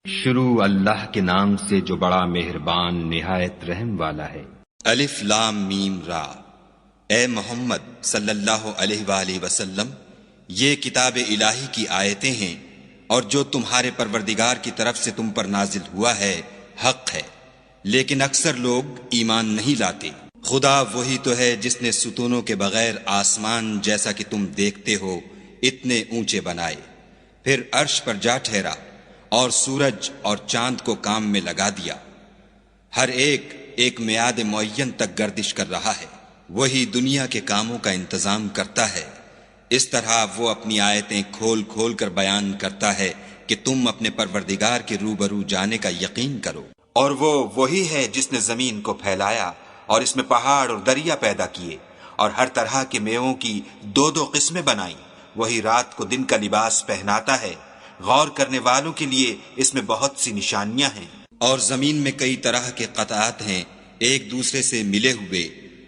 شروع اللہ کے نام سے جو بڑا مہربان نہایت رحم والا ہے۔ الف لام میم را۔ اے محمد صلی اللہ علیہ وآلہ وسلم، یہ کتاب الہی کی آیتیں ہیں اور جو تمہارے پروردگار کی طرف سے تم پر نازل ہوا ہے حق ہے، لیکن اکثر لوگ ایمان نہیں لاتے۔ خدا وہی تو ہے جس نے ستونوں کے بغیر آسمان جیسا کہ تم دیکھتے ہو اتنے اونچے بنائے، پھر عرش پر جا ٹھہرا اور سورج اور چاند کو کام میں لگا دیا، ہر ایک ایک میعاد معین تک گردش کر رہا ہے۔ وہی دنیا کے کاموں کا انتظام کرتا ہے، اس طرح وہ اپنی آیتیں کھول کھول کر بیان کرتا ہے کہ تم اپنے پروردگار کے روبرو جانے کا یقین کرو۔ اور وہ وہی ہے جس نے زمین کو پھیلایا اور اس میں پہاڑ اور دریا پیدا کیے اور ہر طرح کے میووں کی دو دو قسمیں بنائیں۔ وہی رات کو دن کا لباس پہناتا ہے، غور کرنے والوں کے لیے اس میں بہت سی نشانیاں ہیں۔ اور زمین میں کئی طرح کے قطعات ہیں ایک دوسرے سے ملے ہوئے،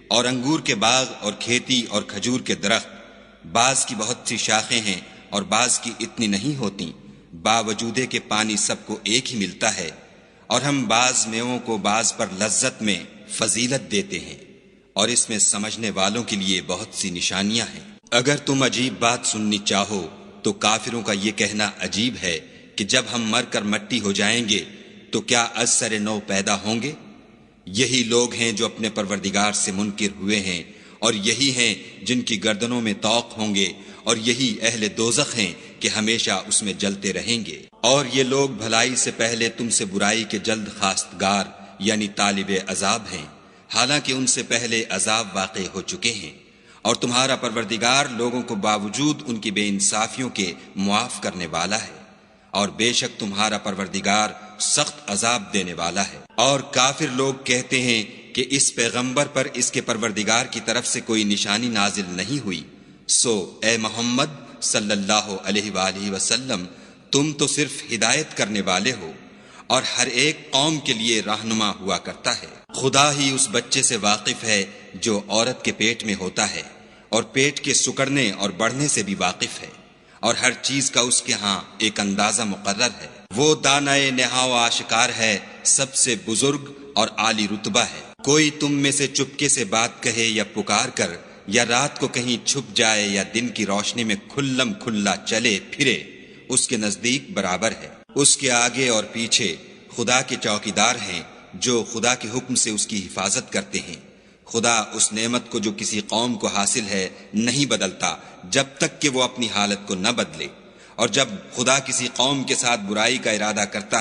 اور انگور کے باغ اور کھیتی اور کھجور کے درخت، بعض کی بہت سی شاخیں ہیں اور بعض کی اتنی نہیں ہوتی، باوجود کہ پانی سب کو ایک ہی ملتا ہے، اور ہم بعض میووں کو بعض پر لذت میں فضیلت دیتے ہیں، اور اس میں سمجھنے والوں کے لیے بہت سی نشانیاں ہیں۔ اگر تم عجیب بات سننی چاہو تو کافروں کا یہ کہنا عجیب ہے کہ جب ہم مر کر مٹی ہو جائیں گے تو کیا از سر نو پیدا ہوں گے؟ یہی لوگ ہیں جو اپنے پروردگار سے منکر ہوئے ہیں، اور یہی ہیں جن کی گردنوں میں طوق ہوں گے، اور یہی اہل دوزخ ہیں کہ ہمیشہ اس میں جلتے رہیں گے۔ اور یہ لوگ بھلائی سے پہلے تم سے برائی کے جلد خواستگار یعنی طالب عذاب ہیں، حالانکہ ان سے پہلے عذاب واقع ہو چکے ہیں، اور تمہارا پروردگار لوگوں کو باوجود ان کی بے انصافیوں کے معاف کرنے والا ہے، اور بے شک تمہارا پروردگار سخت عذاب دینے والا ہے۔ اور کافر لوگ کہتے ہیں کہ اس پیغمبر پر اس کے پروردگار کی طرف سے کوئی نشانی نازل نہیں ہوئی، سو اے محمد صلی اللہ علیہ وآلہ وسلم، تم تو صرف ہدایت کرنے والے ہو، اور ہر ایک قوم کے لیے رہنما ہوا کرتا ہے۔ خدا ہی اس بچے سے واقف ہے جو عورت کے پیٹ میں ہوتا ہے، اور پیٹ کے سکڑنے اور بڑھنے سے بھی واقف ہے، اور ہر چیز کا اس کے ہاں ایک اندازہ مقرر ہے۔ وہ دانائے نہا و آشکار ہے، سب سے بزرگ اور عالی رتبہ ہے۔ کوئی تم میں سے چپکے سے بات کہے یا پکار کر، یا رات کو کہیں چھپ جائے یا دن کی روشنی میں کھلم کھلا چلے پھرے، اس کے نزدیک برابر ہے۔ اس کے آگے اور پیچھے خدا کے چوکیدار ہیں جو خدا کے حکم سے اس کی حفاظت کرتے ہیں۔ خدا اس نعمت کو جو کسی قوم کو حاصل ہے نہیں بدلتا جب تک کہ وہ اپنی حالت کو نہ بدلے، اور جب خدا کسی قوم کے ساتھ برائی کا ارادہ کرتا ہے